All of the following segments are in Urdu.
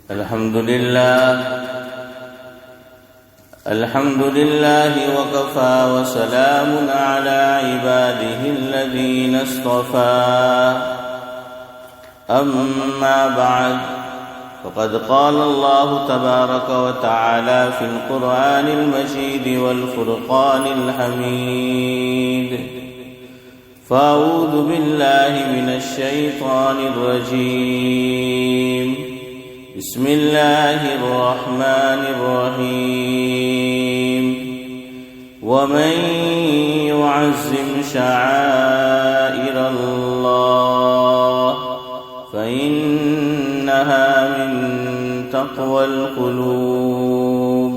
الحمد لله وكفى وسلام على عباده الذين اصطفى أما بعد فقد قال الله تبارك وتعالى في القرآن المجيد والفرقان الحميد فأعوذ بالله من الشيطان الرجيم بسم الله الرحمن الرحيم ومن يعظم شعائر الله فإنها من تقوى القلوب.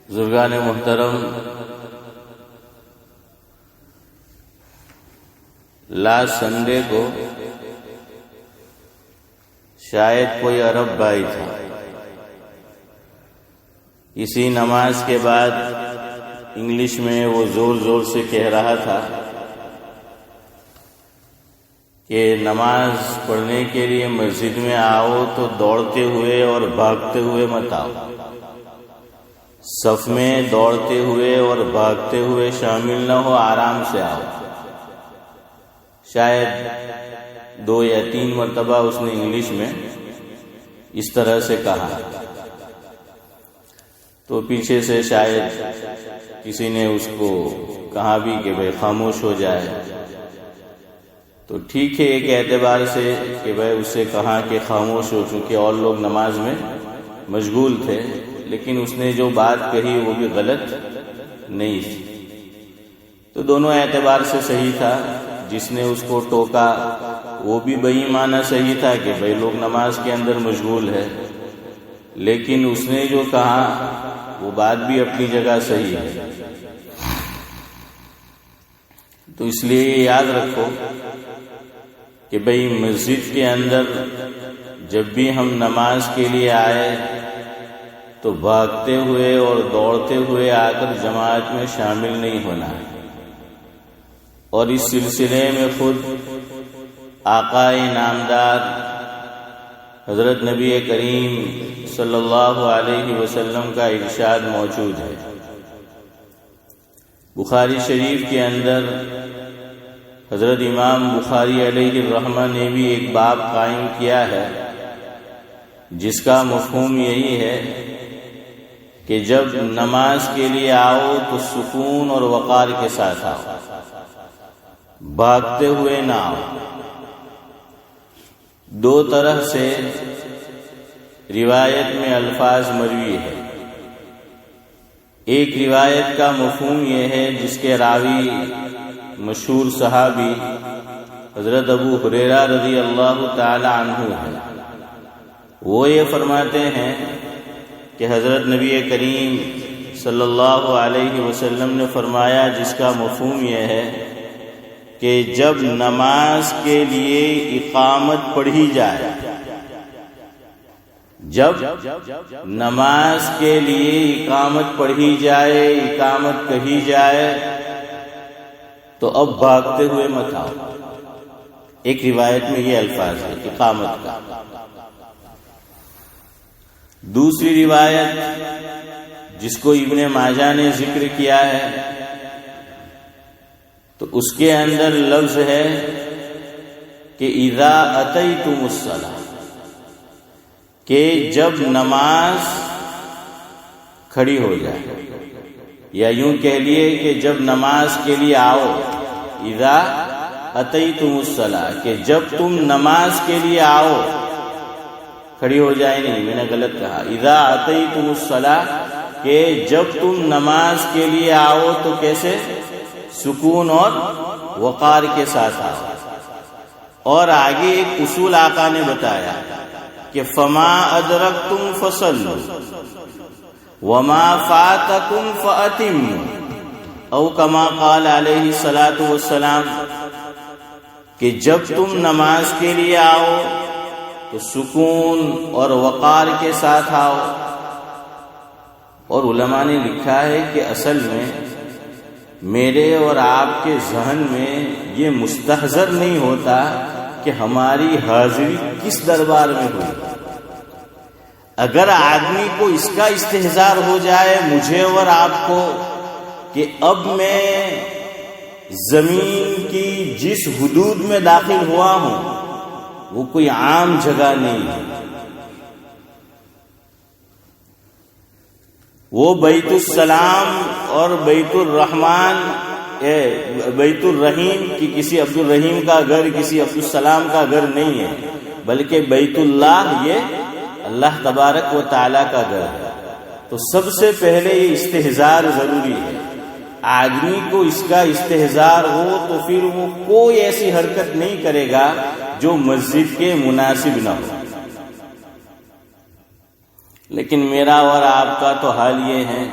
بزرگان محترم، لاسٹ سنڈے کو شاید کوئی عرب بھائی تھا، اسی نماز کے بعد انگلش میں وہ زور زور سے کہہ رہا تھا کہ نماز پڑھنے کے لیے مسجد میں آؤ تو دوڑتے ہوئے اور بھاگتے ہوئے مت آؤ، صف میں دوڑتے ہوئے اور بھاگتے ہوئے شامل نہ ہو، آرام سے آؤ. شاید 2 یا 3 مرتبہ اس نے انگلش میں اس طرح سے کہا، تو پیچھے سے شاید کسی نے اس کو کہا بھی کہ بھائی خاموش ہو جائے. تو ٹھیک ہے ایک اعتبار سے کہ بھائی اس سے کہا کہ خاموش ہو، چونکہ اور لوگ نماز میں مشغول تھے، لیکن اس نے جو بات کہی وہ بھی غلط نہیں تھی. تو دونوں اعتبار سے صحیح تھا. جس نے اس کو ٹوکا وہ بھی بےایمانہ صحیح تھا کہ بھائی لوگ نماز کے اندر مشغول ہے، لیکن اس نے جو کہا وہ بات بھی اپنی جگہ صحیح ہے. تو اس لیے یاد رکھو کہ بھائی مسجد کے اندر جب بھی ہم نماز کے لیے آئے تو بھاگتے ہوئے اور دوڑتے ہوئے آ کر جماعت میں شامل نہیں ہونا ہے. اور اس سلسلے میں خود آقا نامدار حضرت نبی کریم صلی اللہ علیہ وسلم کا ارشاد موجود ہے. بخاری شریف کے اندر حضرت امام بخاری علیہ الرحمہ نے بھی ایک باب قائم کیا ہے جس کا مفہوم یہی ہے کہ جب نماز کے لیے آؤ تو سکون اور وقار کے ساتھ آؤ، بھاگتے ہوئے نہ آؤ. 2 طرح سے روایت میں الفاظ مروی ہے. ایک روایت کا مفہوم یہ ہے جس کے راوی مشہور صحابی حضرت ابو ہریرہ رضی اللہ تعالی عنہ ہیں. وہ یہ فرماتے ہیں کہ حضرت نبی کریم صلی اللہ علیہ وسلم نے فرمایا، جس کا مفہوم یہ ہے کہ جب نماز کے لیے اقامت پڑھی جائے، جب نماز کے لیے اقامت پڑھی جائے، اقامت کہی جائے تو اب بھاگتے ہوئے مت آؤ. ایک روایت میں یہ الفاظ ہے اقامت کا. دوسری روایت جس کو ابن ماجہ نے ذکر کیا ہے تو اس کے اندر لفظ ہے کہ اذا اتیتم الصلاۃ، کہ جب نماز کھڑی ہو جائے، یا یوں کہہ لیے کہ جب نماز کے لیے آؤ. اذا اتیتم الصلاۃ، کہ جب تم نماز کے لیے آؤ، کھڑی ہو جائے نہیں، میں نے غلط کہا. اذا اتیتم الصلاۃ، کہ جب تم نماز کے لیے آؤ تو کیسے؟ سکون اور وقار کے ساتھ آؤ. اور آگے ایک اصول آقا نے بتایا کہ فما ادرکتم فصلوا وما فاتکم فاتموا، او کما قال علیہ الصلاۃ والسلام، کہ جب تم نماز کے لیے آؤ تو سکون اور وقار کے ساتھ آؤ. اور علماء نے لکھا ہے کہ اصل میں میرے اور آپ کے ذہن میں یہ مستحضر نہیں ہوتا کہ ہماری حاضری کس دربار میں ہوئی۔ اگر آدمی کو اس کا استحضار ہو جائے مجھے اور آپ کو کہ اب میں زمین کی جس حدود میں داخل ہوا ہوں وہ کوئی عام جگہ نہیں ہے، وہ بیت السلام اور بیت الرحمن بیت الرحیم کی کسی عبد الرحیم کا گھر کسی عبد السلام کا گھر نہیں ہے، بلکہ بیت اللہ یہ اللہ تبارک و تعالی کا گھر ہے۔ تو سب سے پہلے یہ استحضار ضروری ہے۔ آدمی کو اس کا استحضار ہو تو پھر وہ کوئی ایسی حرکت نہیں کرے گا جو مسجد کے مناسب نہ ہو۔ لیکن میرا اور آپ کا تو حال یہ ہے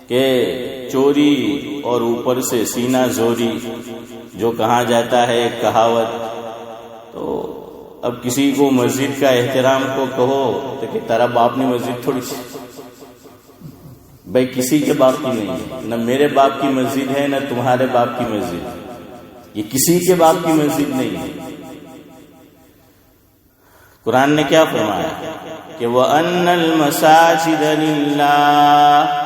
کہ چوری اور اوپر سے سینہ زوری جو کہا جاتا ہے ایک کہاوت، تو اب کسی کو مسجد کا احترام کو کہو تو کہ تیرا باپ نے مسجد تھوڑی سی، بھائی کسی کے باپ کی نہیں ہے، نہ میرے باپ کی مسجد ہے نہ تمہارے باپ کی مسجد ہے، یہ کسی کے باپ کی مسجد نہیں ہے۔ قرآن نے کیا فرمایا کہ وَأَنَّ الْمَسَاجِدَ لِلَّهِ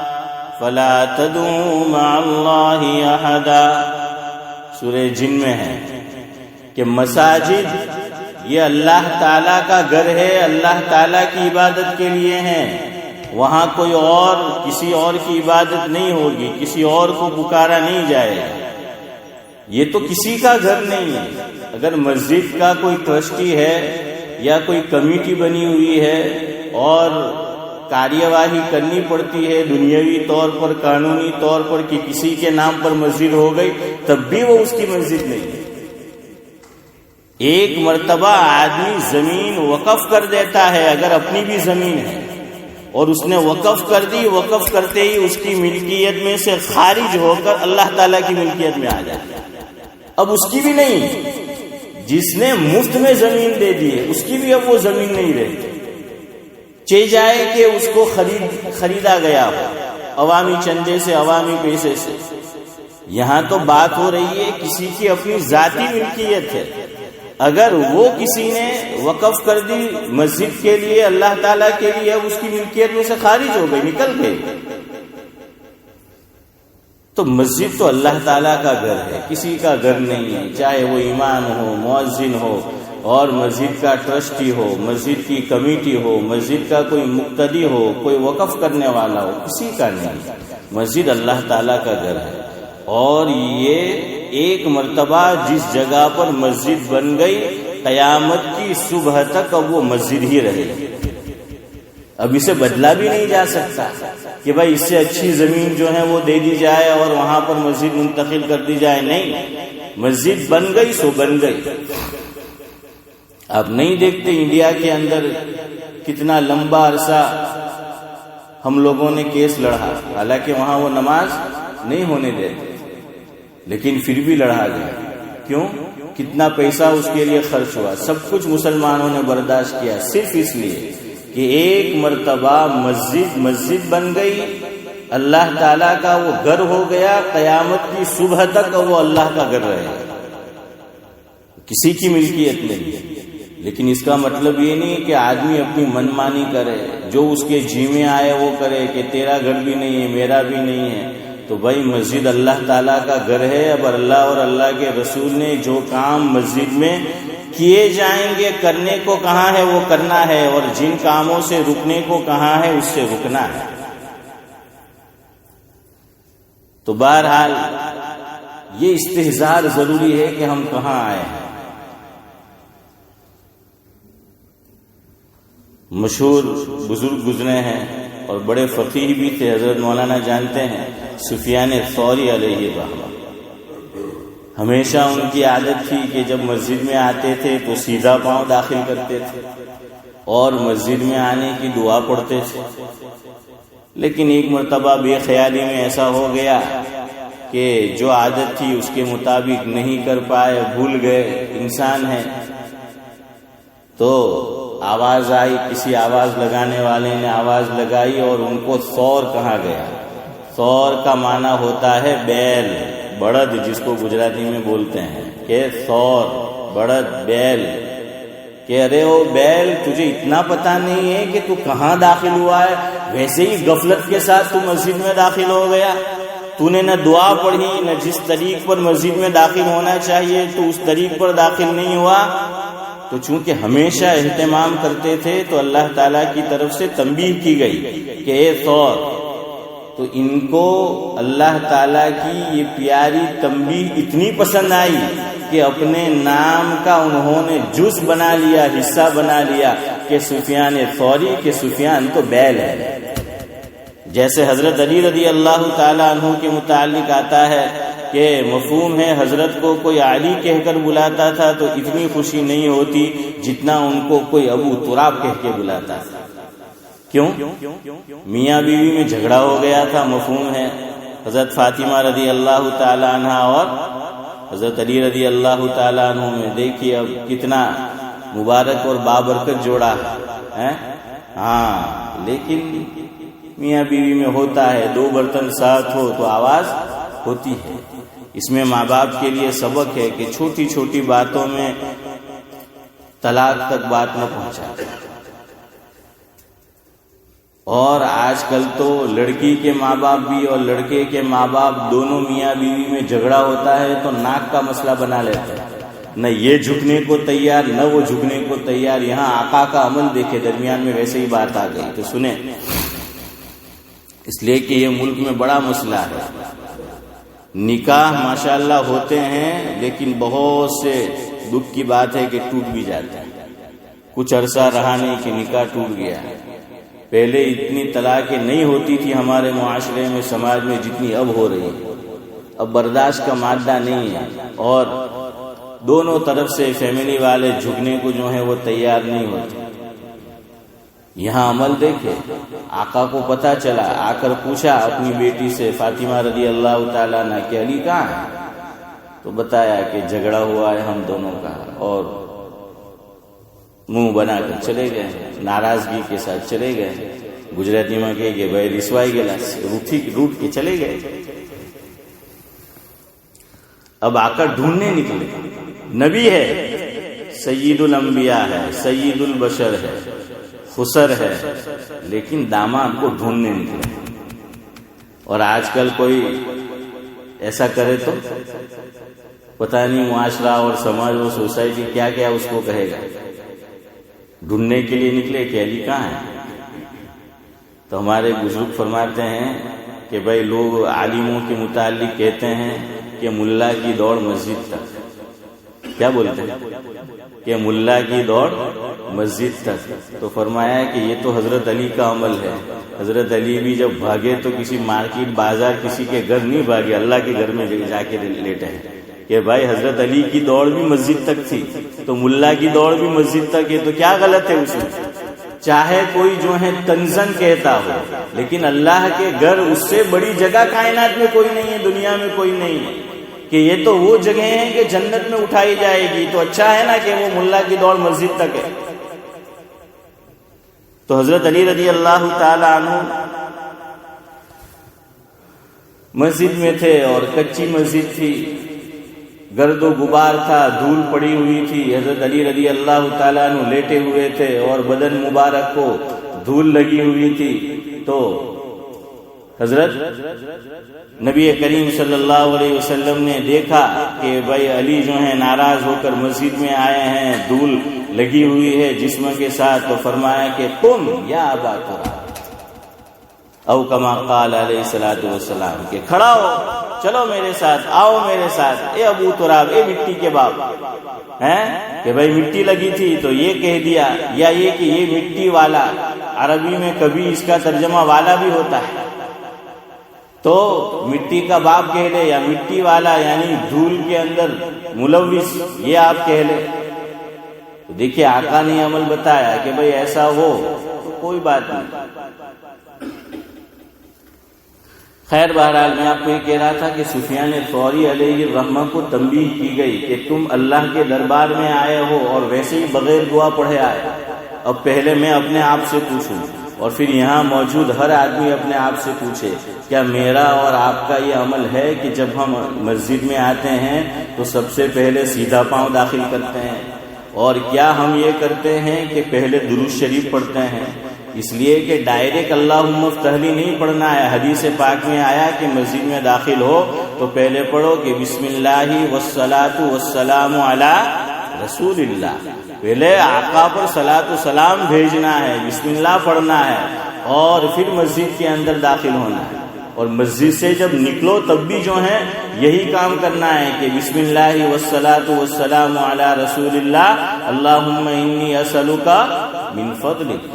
فَلَا تَدْعُوا مَعَ اللَّهِ أَحَدًا، سورہ جن میں ہے کہ مساجد یہ اللہ تعالیٰ کا گھر ہے، اللہ تعالیٰ کی عبادت کے لیے ہیں، وہاں کوئی اور کسی اور کی عبادت نہیں ہوگی، کسی اور کو پکارا نہیں جائے گا، یہ تو کسی کا گھر نہیں ہے۔ اگر مسجد کا کوئی ٹرسٹی ہے یا کوئی کمیٹی بنی ہوئی ہے اور کاریواہی کرنی پڑتی ہے دنیاوی طور پر قانونی طور پر کہ کسی کے نام پر مسجد ہو گئی، تب بھی وہ اس کی مسجد نہیں ہے۔ ایک مرتبہ آدمی زمین وقف کر دیتا ہے اگر اپنی بھی زمین ہے اور اس نے وقف کر دی، وقف کرتے ہی اس کی ملکیت میں سے خارج ہو کر اللہ تعالیٰ کی ملکیت میں آ جاتا ہے، اب اس کی بھی نہیں۔ جس نے مفت میں زمین دے دی ہے اس کی بھی اب وہ زمین نہیں رہتی، چاہے جائے کہ اس کو خریدا گیا ہو عوامی چندے سے، عوامی پیسے سے۔ یہاں تو بات ہو رہی ہے کسی کی اپنی ذاتی ملکیت ہے، اگر وہ کسی نے وقف کر دی مسجد کے لیے، اللہ تعالیٰ کے لیے، اب اس کی ملکیت میں سے خارج ہو گئی، نکل گئی، تو مسجد تو اللہ تعالیٰ کا گھر ہے، کسی کا گھر نہیں ہے، چاہے وہ امام ہو، مؤذن ہو، اور مسجد کا ٹرسٹی ہو، مسجد کی کمیٹی ہو، مسجد کا کوئی مقتدی ہو، کوئی وقف کرنے والا ہو، کسی کا نہیں۔ مسجد اللہ تعالیٰ کا گھر ہے، اور یہ ایک مرتبہ جس جگہ پر مسجد بن گئی قیامت کی صبح تک اب وہ مسجد ہی رہے گی، اب اسے بدلا بھی نہیں جا سکتا کہ بھائی اس سے اچھی زمین جو ہے وہ دے دی جائے اور وہاں پر مسجد منتقل کر دی جائے، نہیں، مسجد بن گئی سو بن گئی۔ آپ نہیں دیکھتے انڈیا کے اندر کتنا لمبا عرصہ ہم لوگوں نے کیس لڑا، حالانکہ وہاں وہ نماز نہیں ہونے دیتے، لیکن پھر بھی لڑا گیا۔ کیوں؟ کتنا پیسہ اس کے لیے خرچ ہوا، سب کچھ مسلمانوں نے برداشت کیا، صرف اس لیے کہ ایک مرتبہ مسجد بن گئی، اللہ تعالیٰ کا وہ گھر ہو گیا، قیامت کی صبح تک وہ اللہ کا گھر رہے گا، کسی کی ملکیت نہیں۔ لیکن اس کا مطلب یہ نہیں کہ آدمی اپنی منمانی کرے، جو اس کے جی میں آئے وہ کرے کہ تیرا گھر بھی نہیں ہے، میرا بھی نہیں ہے۔ تو بھائی مسجد اللہ تعالیٰ کا گھر ہے، اب اللہ اور اللہ کے رسول نے جو کام مسجد میں کیے جائیں گے کرنے کو کہاں ہے وہ کرنا ہے، اور جن کاموں سے رکنے کو کہاں ہے اس سے رکنا ہے۔ تو بہرحال یہ استحضار ضروری ہے کہ ہم کہاں آئے ہیں۔ مشہور بزرگ گزرے ہیں اور بڑے فقیہ بھی تھے، حضرت مولانا جانتے ہیں سفیان ثوری علیہ رحمہ، ہمیشہ ان کی عادت تھی کہ جب مسجد میں آتے تھے تو سیدھا پاؤں داخل کرتے تھے اور مسجد میں آنے کی دعا پڑھتے تھے۔ لیکن ایک مرتبہ بے خیالی میں ایسا ہو گیا کہ جو عادت تھی اس کے مطابق نہیں کر پائے، بھول گئے، انسان ہے۔ تو آواز آئی، کسی آواز لگانے والے نے آواز لگائی اور ان کو ثور کہا گیا۔ سور کا معنی ہوتا ہے بیل، بڑد، جس کو گجراتی میں بولتے ہیں کہ سور، بڑد، بیل، کہ ارے او بیل تجھے اتنا پتہ نہیں ہے کہ تو کہاں داخل ہوا ہے، ویسے ہی غفلت کے ساتھ تو مسجد میں داخل ہو گیا، تو نے نہ دعا پڑھی نہ جس طریق پر مسجد میں داخل ہونا چاہیے تو اس طریق پر داخل نہیں ہوا۔ تو چونکہ ہمیشہ اہتمام کرتے تھے تو اللہ تعالیٰ کی طرف سے تنبیہ کی گئی کہ اے ثور، تو ان کو اللہ تعالیٰ کی یہ پیاری تنبیہ اتنی پسند آئی کہ اپنے نام کا انہوں نے جز بنا لیا، حصہ بنا لیا کہ سفیان ثوری، کہ سفیان تو بیل ہے۔ جیسے حضرت علی رضی اللہ تعالیٰ عنہ کے متعلق آتا ہے کہ مفہوم ہے حضرت کو کوئی علی کہہ کر بلاتا تھا تو اتنی خوشی نہیں ہوتی جتنا ان کو کوئی ابو تراب کہہ کے بلاتا تھا۔ کیوں؟ میاں بیوی میں جھگڑا ہو گیا تھا، مفہوم ہے حضرت فاطمہ رضی اللہ تعالیٰ عنہ اور حضرت علی رضی اللہ تعالیٰ عنہ میں، دیکھیے اب کتنا مبارک اور بابرکت جوڑا ہے۔ ہاں، لیکن میاں بیوی میں ہوتا ہے، دو برتن ساتھ ہو تو آواز ہوتی ہے۔ اس میں ماں باپ کے لیے سبق ہے کہ چھوٹی چھوٹی باتوں میں طلاق تک بات نہ پہنچائے۔ اور آج کل تو لڑکی کے ماں باپ بھی اور لڑکے کے ماں باپ دونوں میاں بیوی میں جھگڑا ہوتا ہے تو ناک کا مسئلہ بنا لیتے ہیں، نہ یہ جھکنے کو تیار نہ وہ جھکنے کو تیار۔ یہاں آقا کا عمل دیکھے، درمیان میں ویسے ہی بات آ گئی تو سنیں، اس لیے کہ یہ ملک میں بڑا مسئلہ ہے۔ نکاح ماشاءاللہ ہوتے ہیں لیکن بہت سے دکھ کی بات ہے کہ ٹوٹ بھی جاتے ہیں۔ کچھ عرصہ رہا نہیں کہ نکاح ٹوٹ گیا۔ پہلے اتنی طلاقیں نہیں ہوتی تھی ہمارے معاشرے میں، سماج میں، جتنی اب ہو رہی ہے۔ اب برداشت کا مادہ نہیں ہے اور دونوں طرف سے فیملی والے جھکنے کو جو ہے وہ تیار نہیں ہوتے۔ یہاں عمل دیکھے، آقا کو پتہ چلا، آ کر پوچھا اپنی بیٹی سے فاطمہ رضی اللہ تعالیٰ عنہ کہ علی کہاں ہے؟ تو بتایا کہ جھگڑا ہوا ہے ہم دونوں کا، اور منہ بنا کر چلے گئے، ناراضگی کے ساتھ چلے گئے۔ گجراتی میں کہے کہ بھائی رسوائی گلا، روٹ کے چلے گئے۔ اب آ کر ڈھونڈنے نکلے، نبی ہے، سید الانبیاء ہے، سید البشر ہے، خسر ہے، لیکن داماد کو ڈھونڈنے نکلے۔ اور آج کل کوئی ایسا کرے تو پتہ نہیں معاشرہ اور سماج اور سوسائٹی کیا کیا اس کو کہے گا۔ ڈھونڈنے کے لیے نکلے کہ علی کہاں ہے؟ تو ہمارے بزرگ فرماتے ہیں کہ بھائی لوگ عالموں کے متعلق کہتے ہیں کہ ملا کی دوڑ مسجد تک۔ کیا بولتے ہیں؟ کہ ملا کی دوڑ مسجد تک۔ تو فرمایا کہ یہ تو حضرت علی کا عمل ہے۔ حضرت علی بھی جب بھاگے تو کسی مارکیٹ بازار کسی کے گھر نہیں بھاگے، اللہ کے گھر میں جا کے لیٹے ہیں کہ بھائی حضرت علی کی دوڑ بھی مسجد تک تھی تو ملا کی دوڑ بھی مسجد تک ہے، تو کیا غلط ہے اس میں؟ چاہے کوئی جو ہے تنزن کہتا ہو، لیکن اللہ کے گھر اس سے بڑی جگہ کائنات میں کوئی نہیں ہے، دنیا میں کوئی نہیں ہے کہ یہ تو وہ جگہ ہیں کہ جنت میں اٹھائی جائے گی۔ تو اچھا ہے نا کہ وہ ملا کی دوڑ مسجد تک ہے۔ تو حضرت علی رضی اللہ تعالی عنہ مسجد میں تھے اور کچی مسجد تھی، گرد و غبار تھا، دھول پڑی ہوئی تھی۔ حضرت علی رضی اللہ تعالیٰ عنہ لیٹے ہوئے تھے اور بدن مبارک کو دھول لگی ہوئی تھی۔ تو حضرت نبی کریم صلی اللہ علیہ وسلم نے دیکھا کہ بھائی علی جو ہیں ناراض ہو کر مسجد میں آئے ہیں، دھول لگی ہوئی ہے جسم کے ساتھ۔ تو فرمایا کہ قم یا ابا تراب، او کما قال علیہ الصلوۃ والسلام، کہ کھڑا ہو، چلو میرے ساتھ، آؤ میرے ساتھ، اے ابو تراب، اے مٹی کے باپ ہیں کہ بھائی مٹی لگی تھی تو یہ کہہ دیا، یا یہ کہ یہ مٹی والا، عربی میں کبھی اس کا ترجمہ والا بھی ہوتا ہے، تو مٹی کا باپ کہہ لے یا مٹی والا، یعنی دھول کے اندر ملوث، یہ آپ کہہ لے۔ دیکھیے آقا نے عمل بتایا کہ بھئی ایسا ہو تو کوئی بات نہیں۔ خیر بہرحال میں آپ کو یہ کہہ رہا تھا کہ سفیان ثوری علیہ الرحمہ کو تنبیہ کی گئی کہ تم اللہ کے دربار میں آئے ہو اور ویسے ہی بغیر دعا پڑھے آئے، اب پہلے میں اپنے آپ سے پوچھوں اور پھر یہاں موجود ہر آدمی اپنے آپ سے پوچھے کیا میرا اور آپ کا یہ عمل ہے کہ جب ہم مسجد میں آتے ہیں تو سب سے پہلے سیدھا پاؤں داخل کرتے ہیں، اور کیا ہم یہ کرتے ہیں کہ پہلے درود شریف پڑھتے ہیں؟ اس لیے کہ ڈائریکٹ اللہم افتح لی نہیں پڑھنا ہے، حدیث پاک میں آیا کہ مسجد میں داخل ہو تو پہلے پڑھو کہ بسم اللہ والصلاۃ والسلام علی رسول اللہ، پہلے آقا پر صلاۃ و سلام بھیجنا ہے، بسم اللہ پڑھنا ہے، اور پھر مسجد کے اندر داخل ہونا ہے۔ اور مسجد سے جب نکلو تب بھی جو ہے یہی کام کرنا ہے کہ بسم اللہ والصلاۃ والسلام علی رسول اللہ اللہم انی اسألک من فضلک،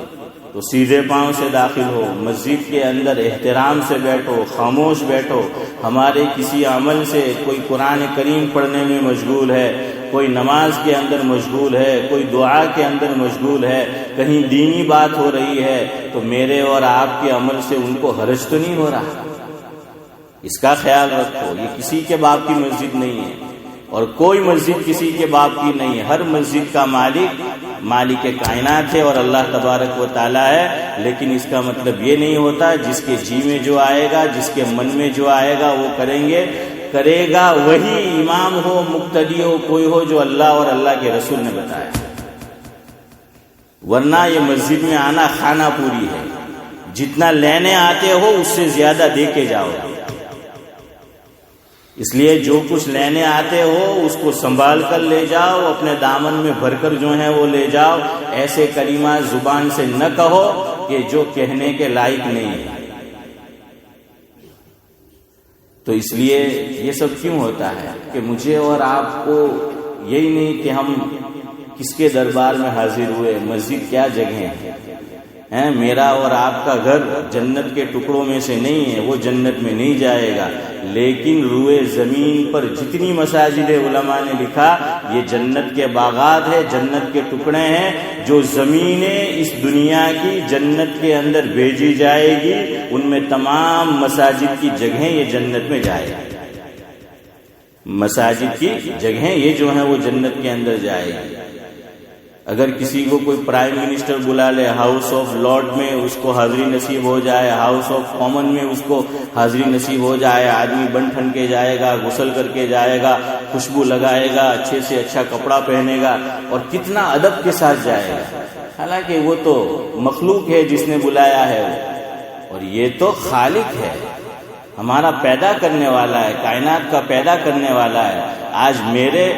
تو سیدھے پاؤں سے داخل ہو، مسجد کے اندر احترام سے بیٹھو، خاموش بیٹھو۔ ہمارے کسی عمل سے کوئی قرآن کریم پڑھنے میں مشغول ہے، کوئی نماز کے اندر مشغول ہے، کوئی دعا کے اندر مشغول ہے، کہیں دینی بات ہو رہی ہے، تو میرے اور آپ کے عمل سے ان کو حرج تو نہیں ہو رہا؟ اس کا خیال رکھو۔ یہ کسی کے باپ کی مسجد نہیں ہے، اور کوئی مسجد کسی کے باپ کی نہیں ہے، ہر مسجد کا مالک کائنات ہے اور اللہ تبارک و تعالی ہے، لیکن اس کا مطلب یہ نہیں ہوتا جس کے جی میں جو آئے گا، جس کے من میں جو آئے گا وہ کرے گا وہی امام ہو، مقتدی ہو، کوئی ہو جو اللہ اور اللہ کے رسول نے بتایا، ورنہ یہ مسجد میں آنا کھانا پوری ہے، جتنا لینے آتے ہو اس سے زیادہ دے کے جاؤ، اس لیے جو کچھ لینے آتے ہو اس کو سنبھال کر لے جاؤ، اپنے دامن میں بھر کر جو ہے وہ لے جاؤ، ایسے کلمات زبان سے نہ کہو کہ جو کہنے کے لائق نہیں ہے۔ تو اس لیے یہ سب کیوں ہوتا ہے کہ مجھے اور آپ کو یہی نہیں کہ ہم کس کے دربار میں حاضر ہوئے، مسجد کیا جگہ ہے، میرا اور آپ کا گھر جنت کے ٹکڑوں میں سے نہیں ہے، وہ جنت میں نہیں جائے گا، لیکن روئے زمین پر جتنی مساجد علماء نے لکھا یہ جنت کے باغات ہیں، جنت کے ٹکڑے ہیں، جو زمینیں اس دنیا کی جنت کے اندر بھیجی جائے گی ان میں تمام مساجد کی جگہیں یہ جنت میں جائے گی، مساجد کی جگہیں یہ جو ہیں وہ جنت کے اندر جائے گی۔ اگر کسی کو کوئی پرائم منسٹر بلا لے ہاؤس آف لارڈ میں اس کو حاضری نصیب ہو جائے، ہاؤس آف کامن میں اس کو حاضری نصیب ہو جائے، آدمی بن ٹھن کے جائے گا، غسل کر کے جائے گا، خوشبو لگائے گا، اچھے سے اچھا کپڑا پہنے گا اور کتنا ادب کے ساتھ جائے گا، حالانکہ وہ تو مخلوق ہے جس نے بلایا ہے، اور یہ تو خالق ہے، ہمارا پیدا کرنے والا ہے، کائنات کا پیدا کرنے والا ہے۔ آج میرے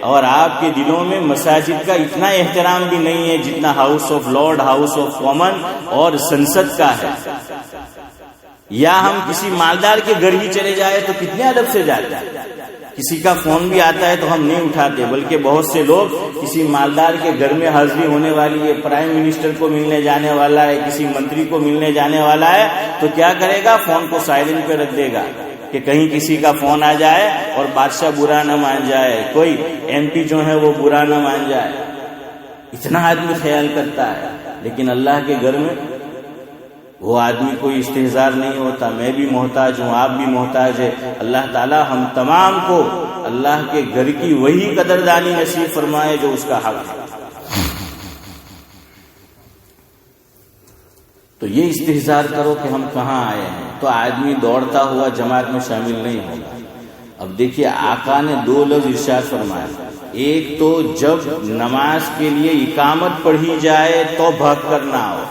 اور آپ کے دلوں میں مساجد کا اتنا احترام بھی نہیں ہے جتنا house of lord, house of common اور سنسد کا ہے۔ یا ہم کسی مالدار کے گھر ہی چلے جائے تو کتنے ادب سے جاتے ہیں، کسی کا فون بھی آتا ہے تو ہم نہیں اٹھاتے، بلکہ بہت سے لوگ کسی مالدار کے گھر میں حاضری ہونے والی ہے، پرائم منسٹر کو ملنے جانے والا ہے، کسی منتری کو ملنے جانے والا ہے، تو کیا کرے گا، فون کو سائلنٹ پہ رکھ دے گا کہ کہیں کسی کا فون آ جائے اور بادشاہ برا نہ مان جائے، کوئی ایم پی جو ہے وہ برا نہ مان جائے، اتنا آدمی خیال کرتا ہے۔ لیکن اللہ کے گھر میں وہ آدمی کوئی استحضار نہیں ہوتا، میں بھی محتاج ہوں، آپ بھی محتاج ہے، اللہ تعالی ہم تمام کو اللہ کے گھر کی وہی قدردانی نصیب فرمائے جو اس کا حق ہے۔ تو یہ استحضار کرو کہ ہم کہاں آئے ہیں، تو آدمی دوڑتا ہوا جماعت میں شامل نہیں ہوگا۔ اب دیکھیے آقا نے دو لفظ ارشاد فرمایا، ایک تو جب نماز کے لیے اقامت پڑھی جائے تو بھاگ کر نہ آؤ،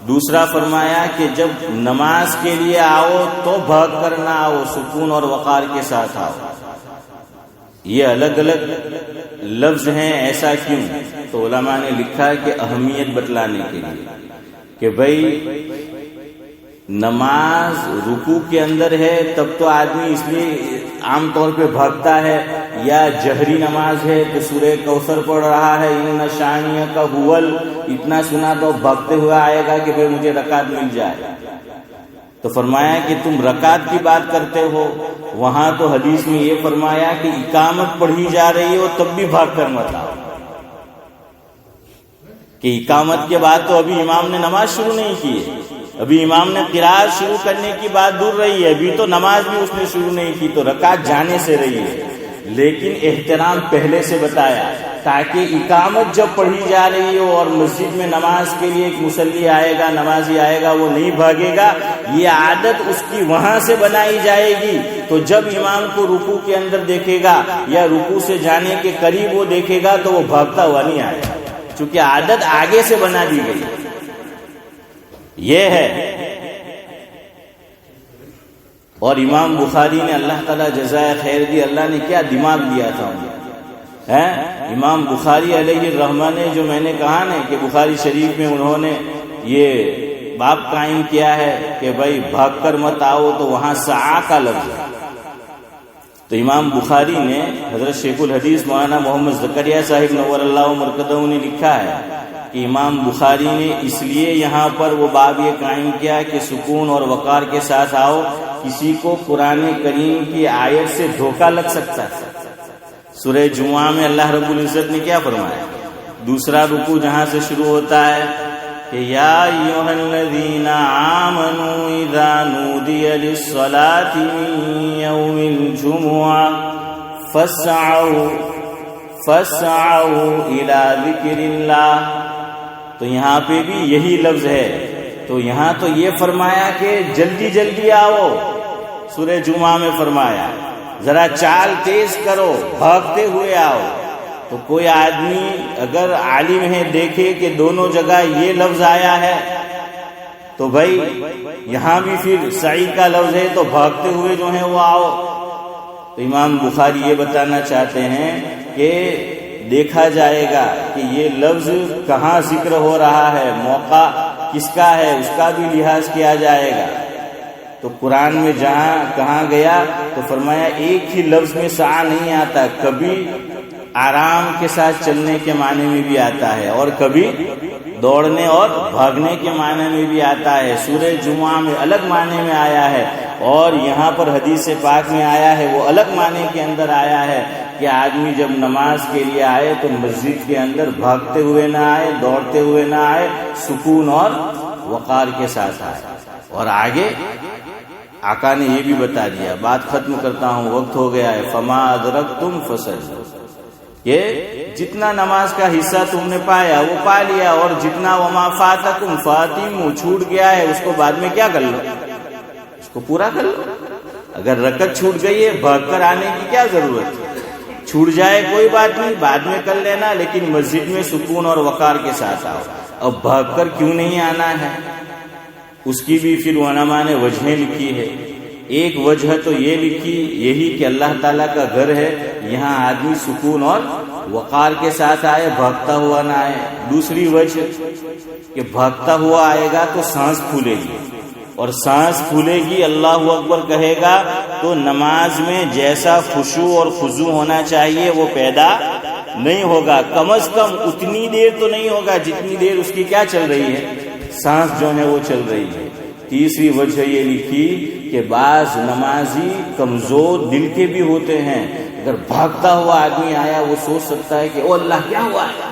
دوسرا فرمایا کہ جب نماز کے لیے آؤ تو بھاگ کر نہ آؤ، سکون اور وقار کے ساتھ آؤ۔ یہ الگ الگ لفظ ہیں، ایسا کیوں؟ تو علماء نے لکھا کہ اہمیت بتلانے کے لیے کہ بھائی نماز رکوع کے اندر ہے تب تو آدمی اس لیے عام طور پہ بھاگتا ہے، یا جہری نماز ہے تو سورہ کوثر پڑھ رہا ہے، ان شانیہ کا حول اتنا سنا تو بھاگتے ہوئے آئے گا کہ بھائی مجھے رکعت مل جائے۔ تو فرمایا کہ تم رکعت کی بات کرتے ہو، وہاں تو حدیث میں یہ فرمایا کہ اقامت پڑھی جا رہی ہو تب بھی بھاگ کر مت آؤ، کہ اقامت کے بعد تو ابھی امام نے نماز شروع نہیں کی ہے، ابھی امام نے قرات شروع کرنے کی بات دور رہی ہے، ابھی تو نماز بھی اس نے شروع نہیں کی، تو رکعت جانے سے رہی ہے، لیکن احترام پہلے سے بتایا تاکہ اقامت جب پڑھی جا رہی ہو اور مسجد میں نماز کے لیے ایک مصلی آئے گا، نمازی آئے گا، وہ نہیں بھاگے گا، یہ عادت اس کی وہاں سے بنائی جائے گی۔ تو جب امام کو رکوع کے اندر دیکھے گا یا رکوع سے جانے کے قریب وہ دیکھے گا تو وہ بھاگتا ہوا نہیں آئے گا، چونکہ عادت آگے سے بنا دی گئی۔ یہ ہے۔ اور امام بخاری نے، اللہ تعالیٰ جزائے خیر دی، اللہ نے کیا دماغ دیا تھا انہیں۔ امام بخاری علیہ الرحمہ نے، جو میں نے کہا نا کہ بخاری شریف میں انہوں نے یہ باب قائم کیا ہے کہ بھائی بھاگ کر مت آؤ، تو وہاں سعی کا لفظ ہے۔ تو امام بخاری نے، حضرت شیخ الحدیث مولانا محمد زکریا صاحب نور اللہ مرکزہ نے لکھا ہے کہ امام بخاری نے اس لیے یہاں پر وہ باب یہ قائم کیا کہ سکون اور وقار کے ساتھ آؤ، کسی کو قرآن کریم کی آیت سے دھوکہ لگ سکتا ہے۔ سورہ جمعہ میں اللہ رب العزت نے کیا فرمایا؟ دوسرا رکوع جہاں سے شروع ہوتا ہے کہ یا ایھا الذین آمنوا اذا نودی للصلاۃ من یوم الجمعہ فاسعوا الی ذکر اللہ۔ تو یہاں پہ بھی یہی لفظ ہے۔ تو یہاں تو یہ فرمایا کہ جلدی جلدی آؤ، سورہ جمعہ میں فرمایا ذرا چال تیز کرو، بھاگتے ہوئے آؤ۔ تو کوئی آدمی اگر عالم ہے دیکھے کہ دونوں جگہ یہ لفظ آیا ہے تو بھائی یہاں بھی پھر سعی کا لفظ ہے تو بھاگتے ہوئے جو ہے وہ آؤ۔ تو امام بخاری یہ بتانا چاہتے ہیں کہ دیکھا جائے گا کہ یہ لفظ کہاں ذکر ہو رہا ہے، موقع کس کا ہے، اس کا بھی لحاظ کیا جائے گا۔ تو قرآن میں جہاں کہاں گیا تو فرمایا ایک ہی لفظ میں سعی نہیں آتا، کبھی آرام کے ساتھ چلنے کے معنی میں بھی آتا ہے اور کبھی دوڑنے اور بھاگنے کے معنی میں بھی آتا ہے۔ سورہ جمعہ میں الگ معنی میں آیا ہے اور یہاں پر حدیث پاک میں آیا ہے وہ الگ معنی کے اندر آیا ہے کہ آدمی جب نماز کے لیے آئے تو مسجد کے اندر بھاگتے ہوئے نہ آئے، دوڑتے ہوئے نہ آئے، سکون اور وقار کے ساتھ آئے۔ اور آگے آقا نے یہ بھی بتا دیا، بات ختم کرتا ہوں، وقت ہو گیا ہے، فما ادرکتم فصلوا، کہ جتنا نماز کا حصہ تم نے پایا وہ پا لیا، اور جتنا وما فاتکم فاتموا، چھوٹ گیا ہے اس کو بعد میں کیا کر لو، اس کو پورا کر لو۔ اگر رکعت چھوٹ گئی ہے بھاگ کر آنے کی کیا ضرورت ہے، چھوٹ جائے کوئی بات نہیں، بعد میں کر لینا، لیکن مسجد میں سکون اور وقار کے ساتھ آؤ۔ اب بھاگ کر کیوں نہیں آنا ہے، اس کی بھی پھر علماء نے وجہیں لکھی ہے۔ ایک وجہ تو یہ لکھی یہی کہ اللہ تعالیٰ کا گھر ہے، یہاں آدمی سکون اور وقار کے ساتھ آئے، بھاگتا ہوا نہ آئے۔ دوسری وجہ کہ بھاگتا ہوا آئے گا تو سانس پھولے گی، اور سانس پھولے گی اللہ اکبر کہے گا تو نماز میں جیسا خشوع اور خضوع ہونا چاہیے وہ پیدا نہیں ہوگا، کم از کم اتنی دیر تو نہیں ہوگا جتنی دیر اس کی کیا چل رہی ہے، سانس جو ہے وہ چل رہی ہے۔ تیسری وجہ یہ لکھی کہ بعض نمازی کمزور دل کے بھی ہوتے ہیں، اگر بھاگتا ہوا آدمی آیا وہ سوچ سکتا ہے کہ او اللہ کیا ہوا ہے،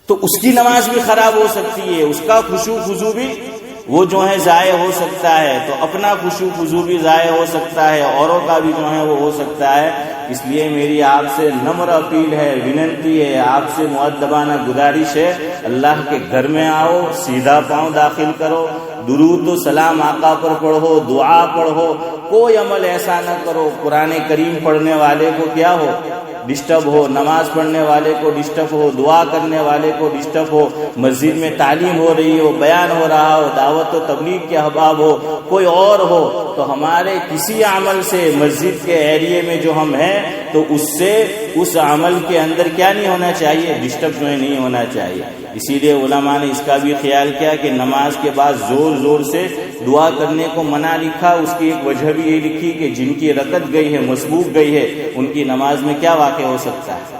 تو اس کی نماز بھی خراب ہو سکتی ہے، اس کا خشوع خضوع بھی وہ جو ہے ضائع ہو سکتا ہے، تو اپنا خشوع خضوع بھی ضائع ہو سکتا ہے، اوروں کا بھی جو ہے وہ ہو سکتا ہے۔ اس لیے میری آپ سے نمر اپیل ہے، وننتی ہے، آپ سے مؤدبانہ گزارش ہے، اللہ کے گھر میں آؤ، سیدھا پاؤں داخل کرو، درود و سلام آقا پر پڑھو، دعا پڑھو، کوئی عمل ایسا نہ کرو قرآن کریم پڑھنے والے کو کیا ہو، ڈسٹرب ہو، نماز پڑھنے والے کو ڈسٹرب ہو، دعا کرنے والے کو ڈسٹرب ہو، مسجد میں تعلیم ہو رہی ہو، بیان ہو رہا ہو، دعوت و تبلیغ کے احباب ہو، کوئی اور ہو، تو ہمارے کسی عمل سے مسجد کے ایریے میں جو ہم ہیں تو اس سے اس عمل کے اندر کیا نہیں ہونا چاہیے، ڈسٹرب جو ہے نہیں ہونا چاہیے۔ اسی لیے علماء نے اس کا بھی خیال کیا کہ نماز کے بعد زور زور سے دعا کرنے کو منع لکھا۔ اس کی ایک وجہ بھی یہ لکھی کہ جن کی رکعت گئی ہے، مسبوق گئی ہے، ان کی نماز میں کیا واقع ہو سکتا ہے،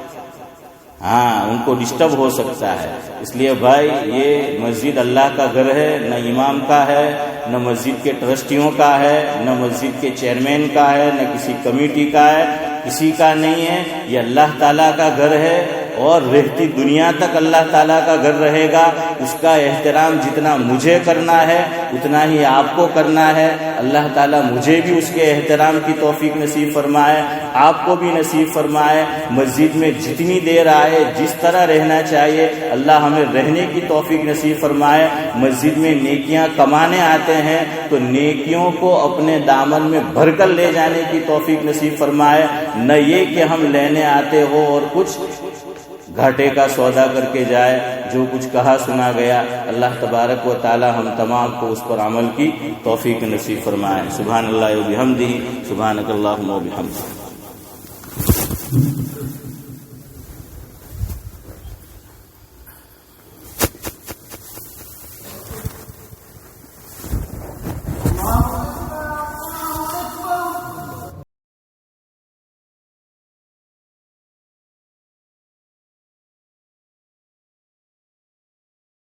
ان کو ڈسٹرب ہو سکتا ہے۔ اس لیے بھائی یہ مسجد اللہ کا گھر ہے، نہ امام کا ہے، نہ مسجد کے ٹرسٹیوں کا ہے، نہ مسجد کے چیئرمین کا ہے، نہ کسی کمیٹی کا ہے، کسی کا نہیں ہے، یہ اللہ تعالیٰ کا گھر ہے۔ اور رہتی دنیا تک اللہ تعالیٰ کا گھر رہے گا، اس کا احترام جتنا مجھے کرنا ہے اتنا ہی آپ کو کرنا ہے۔ اللہ تعالیٰ مجھے بھی اس کے احترام کی توفیق نصیب فرمائے، آپ کو بھی نصیب فرمائے۔ مسجد میں جتنی دیر آئے جس طرح رہنا چاہیے اللہ ہمیں رہنے کی توفیق نصیب فرمائے۔ مسجد میں نیکیاں کمانے آتے ہیں تو نیکیوں کو اپنے دامن میں بھر کر لے جانے کی توفیق نصیب فرمائے، نہ یہ کہ ہم لینے آتے ہو اور کچھ گھاٹے کا سودا کر کے جائے۔ جو کچھ کہا سنا گیا اللہ تبارک و تعالی ہم تمام کو اس پر عمل کی توفیق نصیب فرمائے۔ سبحان اللہ و بحمدہ، سبحانک اللہم و بحمدک۔